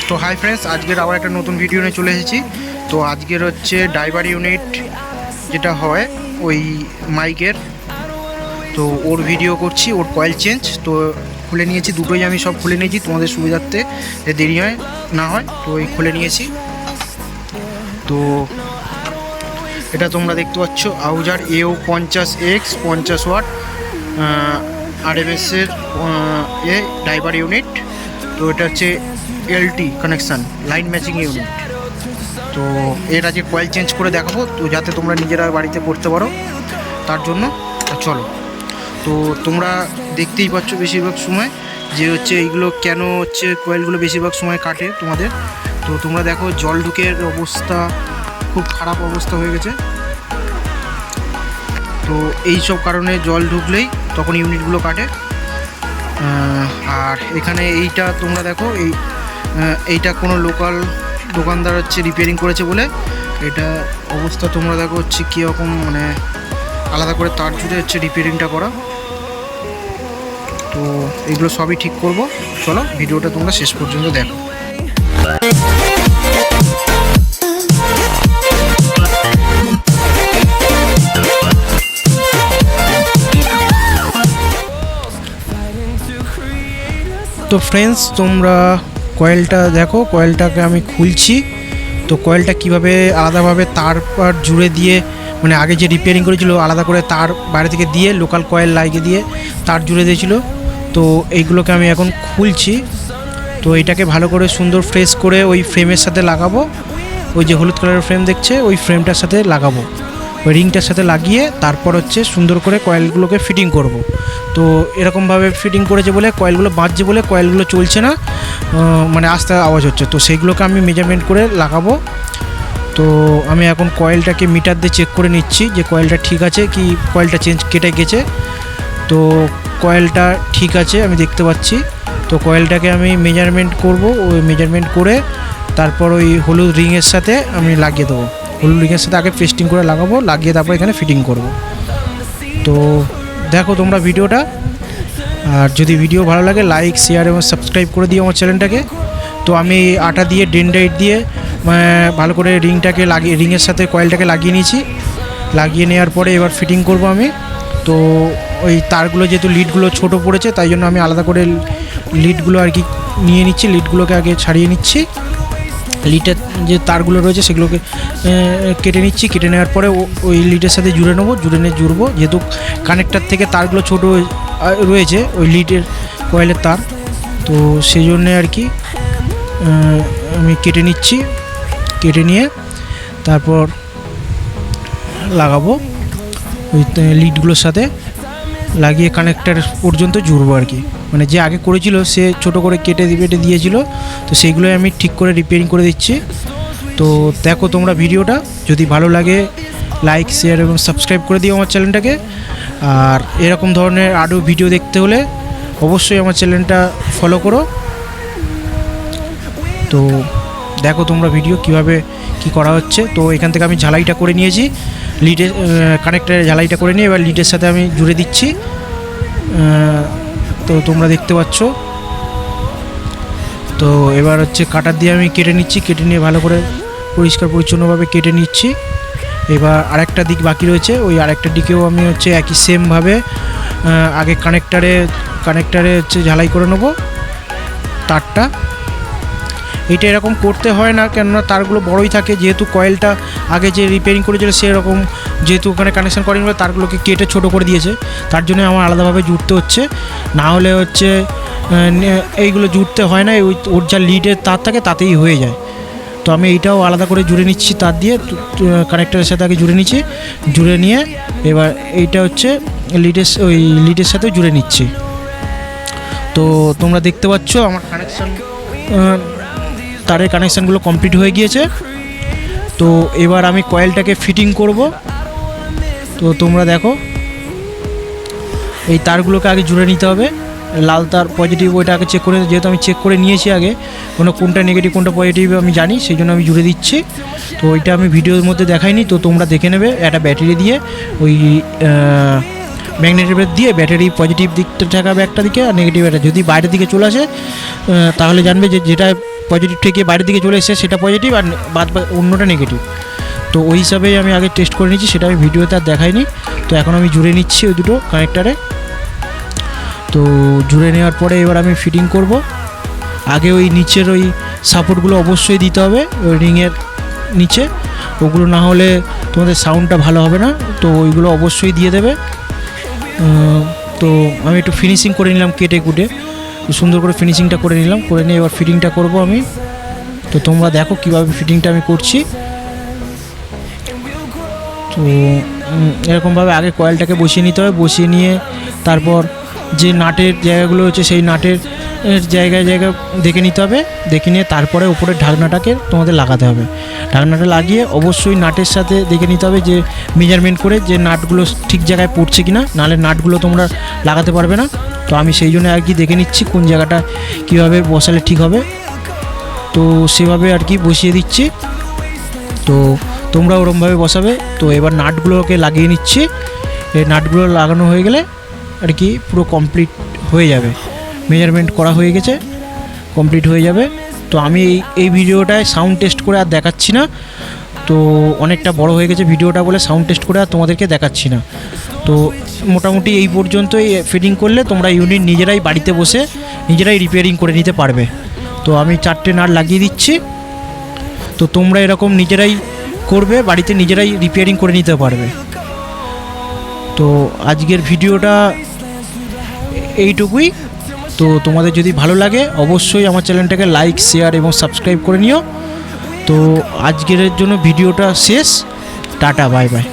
তো hi friends, আজকের আবার একটা নতুন ভিডিও নিয়ে চলে এসেছি। তো আজকের হচ্ছে ড্রাইভার ইউনিট যেটা হয় ওই মাইকের, তো ওর ভিডিও করছি, ওর কয়েল চেঞ্জ। তো খুলে নিয়েছি, দুটোই আমি সব খুলে নিয়েছি তোমাদের সুবিধার্থে, যে দেরি হয় না হয়। তো ওই খুলে নিয়েছি। তো এটা তোমরা দেখতে পাচ্ছ আউজার এও 50X 50 ওয়াট RMS-এর ড্রাইভার ইউনিট। তো এটা হচ্ছে LT connection, line matching unit. তো এর আজকে কয়েল চেঞ্জ করে দেখাবো, তো যাতে তোমরা নিজেরা বাড়িতে করতে পারো, তার জন্য চলো। তো তোমরা দেখতেই পাচ্ছ বেশিরভাগ সময় যে হচ্ছে এইগুলো কেন হচ্ছে কয়েলগুলো বেশিরভাগ সময় কাটে তোমাদের। তো তোমরা দেখো জল ঢুকের অবস্থা খুব খারাপ অবস্থা হয়ে গেছে। তো এই সব কারণে জল ঢুকলেই তখন ইউনিটগুলো কাটে। আর এখানে এইটা তোমরা দেখো, এইটা কোনো লোকাল দোকানদার হচ্ছে রিপেয়ারিং করেছে বলে এটা অবস্থা তোমরা দেখো হচ্ছে কীরকম, মানে আলাদা করে তার জুড়ে হচ্ছে রিপেয়ারিংটা করা। তো এগুলো সবই ঠিক করব, চলো ভিডিওটা তোমরা শেষ পর্যন্ত দেখো। তো ফ্রেন্ডস, তোমরা কয়েলটা দেখো, কয়েলটাকে আমি খুলছি। তো কয়েলটা কিভাবে আলাদাভাবে তার জুড়ে দিয়ে, মানে আগে যে রিপেয়ারিং করেছিল আলাদা করে তার বাইরে থেকে দিয়ে লোকাল কয়েল লাগিয়ে দিয়ে তার জুড়ে দিয়েছিল। তো এইগুলোকে আমি এখন খুলছি। তো এটাকে ভালো করে সুন্দর ফ্রেশ করে ওই ফ্রেমের সাথে লাগাবো, ওই যে হলুদ কালারের ফ্রেম দেখছে ওই ফ্রেমটার সাথে লাগাবো, ওই রিংটার সাথে লাগিয়ে তারপর হচ্ছে সুন্দর করে কয়েলগুলোকে ফিটিং করব। তো এরকমভাবে ফিটিং করেছে বলে কয়েলগুলো বাঁধছে বলে কয়েলগুলো চলছে না, মানে আস্তে আওয়াজ হচ্ছে। তো সেইগুলোকে আমি মেজারমেন্ট করে লাগাবো। তো আমি এখন কয়েলটাকে মিটার দিয়ে চেক করে নিচ্ছি যে কয়েলটা ঠিক আছে কি, কয়েলটা কেটে গেছে। তো কয়েলটা ঠিক আছে আমি দেখতে পাচ্ছি। তো কয়েলটাকে আমি মেজারমেন্ট করব, ওই মেজারমেন্ট করে তারপর ওই হলুদ রিংয়ের সাথে আমি লাগিয়ে দেবো। হলুদ রিংয়ের সাথে আগে পেস্টিং করে লাগাবো, লাগিয়ে তারপর এখানে ফিটিং করব। তো দেখো তোমরা ভিডিওটা, আর যদি ভিডিও ভালো লাগে লাইক শেয়ার এবং সাবস্ক্রাইব করে দিও আমার চ্যানেলটাকে। তো আমি আটা দিয়ে ডেন্ডাইট দিয়ে ভালো করে রিংটাকে লাগিয়ে, রিংয়ের সাথে কয়েলটাকে লাগিয়ে নিয়েছি। লাগিয়ে নেওয়ার পরে এবার ফিটিং করব আমি। তো ওই তারগুলো যেহেতু লিডগুলো ছোট পড়েছে তাই জন্য আমি আলাদা করে লিডগুলো আর কি নিয়ে নিচ্ছি, লিডগুলোকে আগে ছাড়িয়ে নিচ্ছি। লিডের যে তারগুলো রয়েছে সেগুলোকে কেটে নিচ্ছি। কেটে নেওয়ার পরে ওই লিডের সাথে জুড়ে নেবো, জুড়বো যেহেতু কানেক্টার থেকে তারগুলো ছোট রয়েছে ওই লিডের কয়েলের তার। তো সেই জন্যে আর কি আমি কেটে নিচ্ছি। কেটে নিয়ে তারপর লাগাবো ওই লিডগুলোর সাথে লাগিয়ে কানেক্টার পর্যন্ত জুড়বো আর কি। মানে যে আগে করেছিল সে ছোট করে কেটে দিয়েছিল, তো সেইগুলোই আমি ঠিক করে রিপেয়ারিং করে দিচ্ছি। তো দেখো তোমরা ভিডিওটা, যদি ভালো লাগে লাইক শেয়ার এবং সাবস্ক্রাইব করে দিও আমার চ্যানেলটাকে। আর এরকম ধরনের আরও ভিডিও দেখতে হলে অবশ্যই আমার চ্যানেলটা ফলো করো। তো দেখো তোমরা ভিডিও কিভাবে কি করা হচ্ছে। তো এখান থেকে আমি ঝালাইটা করে নিয়েছি, লিডের কানেক্টারের ঝালাইটা করে নিয়ে এবার লিডের সাথে আমি জুড়ে দিচ্ছি। তো তোমরা দেখতে পাচ্ছ। তো এবার হচ্ছে কাটার দিয়ে আমি কেটে নিচ্ছি, কেটে নিয়ে ভালো করে পরিষ্কার পরিচ্ছন্নভাবে কেটে নিচ্ছি। এবার আরেকটা দিক বাকি রয়েছে, ওই আরেকটা দিকেও আমি হচ্ছে একই সেমভাবে আগে কানেক্টারে হচ্ছে ঝালাই করে নেবো তারটা। এটা এরকম করতে হয় না, কেননা তারগুলো বড়ই থাকে, যেহেতু কয়েলটা আগে যে রিপেয়ারিং করেছিল সেরকম যেহেতু ওখানে কানেকশান করেনি বলে তারগুলোকে কেটে ছোটো করে দিয়েছে, তার জন্য আমার আলাদাভাবে জুড়তে হচ্ছে। না হলে হচ্ছে এইগুলো জুড়তে হয় না, ওর যা লিডের তার থাকে তাতেই হয়ে যায়। তো আমি এইটাও আলাদা করে জুড়ে নিচ্ছি তার দিয়ে, কানেক্টারের সাথে আগে জুড়ে নিচ্ছি। জুড়ে নিয়ে এবার এইটা হচ্ছে লিডের সাথে জুড়ে নিচ্ছি। তো তোমরা দেখতে পাচ্ছ আমার কানেকশান, তারের কানেকশানগুলো কমপ্লিট হয়ে গিয়েছে। তো এবার আমি কয়েলটাকে ফিটিং করব। তো তোমরা দেখো এই তারগুলোকে আগে জুড়ে নিতে হবে, লাল তার পজিটিভ ওইটা আগে চেক করে, যেহেতু আমি চেক করে নিয়েছি আগে কোনটা নেগেটিভ কোনটা পজিটিভ আমি জানি, সেই জন্য আমি জুড়ে দিচ্ছি। তো ওইটা আমি ভিডিওর মধ্যে দেখাইনি, তো তোমরা দেখে নেবে। একটা ব্যাটারি দিয়ে ওই ম্যাগনেটিক দিয়ে ব্যাটারি পজিটিভ দিকটা ঠেকাবে একটা দিকে, আর নেগেটিভ একটা যদি বাইরের দিকে চলে আসে তাহলে জানবে যে যেটা পজিটিভ থেকে বাইরের দিকে চলে এসে সেটা পজিটিভ আর বাদ অন্যটা নেগেটিভ। তো ওই হিসাবেই আমি আগে টেস্ট করে নিচ্ছি, সেটা আমি ভিডিওতে আর দেখাইনি। তো এখন আমি জুড়ে নিচ্ছি ওই দুটো কানেক্টারে। তো জুড়ে নেওয়ার পরে এবার আমি ফিটিং করব। আগে ওই নিচের ওই সাপোর্টগুলো অবশ্যই দিতে হবে ওই রিংয়ের নিচে, ওগুলো না হলে তোমাদের সাউন্ডটা ভালো হবে না। তো ওইগুলো অবশ্যই দিয়ে দেবে। তো আমি একটু ফিনিশিং করে নিলাম, কেটে কুটে সুন্দর করে ফিনিশিংটা করে নিলাম, করে নিয়ে এবার ফিটিংটা করব আমি। তো তোমরা দেখো কীভাবে ফিটিংটা আমি করছি। তো এরকমভাবে আগে কয়েলটাকে বসিয়ে নিতে হবে, বসিয়ে নিয়ে তারপর যে নাটের জায়গাগুলো হচ্ছে সেই নাটের জায়গায় দেখে নিতে হবে, দেখে নিয়ে তারপরে উপরে ঢাকনাটাকে তোমাদের লাগাতে হবে। ঢাকনাটা লাগিয়ে অবশ্যই নাটের সাথে দেখে নিতে হবে যে মেজারমেন্ট করে যে নাটগুলো ঠিক জায়গায় পড়ছে কিনা, নাহলে নাটগুলো তোমরা লাগাতে পারবে না। তো আমি সেই জন্য আর কি দেখে নিচ্ছি কোন জায়গাটা কীভাবে বসালে ঠিক হবে। তো সেভাবে আর কি বসিয়ে দিচ্ছি। তো তোমরা ওরমভাবে বসাবে। তো এবার নাটগুলোকে লাগিয়ে নিচ্ছি। এই নাটগুলো লাগানো হয়ে গেলে আর কি পুরো কমপ্লিট হয়ে যাবে, মেজারমেন্ট করা হয়ে গেছে, কমপ্লিট হয়ে যাবে। তো আমি এই ভিডিওটায় সাউন্ড টেস্ট করে আর দেখাচ্ছি না, তো অনেকটা বড় হয়ে গেছে ভিডিওটা বলে সাউন্ড টেস্ট করে আর তোমাদেরকে দেখাচ্ছি না। তো মোটামুটি এই পর্যন্তই ফিটিং করলে তোমরা ইউনিট নিজেরাই বাড়িতে বসে নিজেরাই রিপেয়ারিং করে নিতে পারবে। তো আমি 4টে নাট লাগিয়ে দিচ্ছি। তো তোমরা এরকম নিজেরাই করবে, বাড়িতে নিজেরাই রিপেয়ারিং করে নিতে পারবে। তো আজকের ভিডিওটা এইটুকুই। তো তোমাদের যদি ভালো লাগে অবশ্যই আমার চ্যানেলটাকে লাইক, শেয়ার এবং সাবস্ক্রাইব করে নিও। তো আজকের জন্য ভিডিওটা শেষ। Tata, bye bye.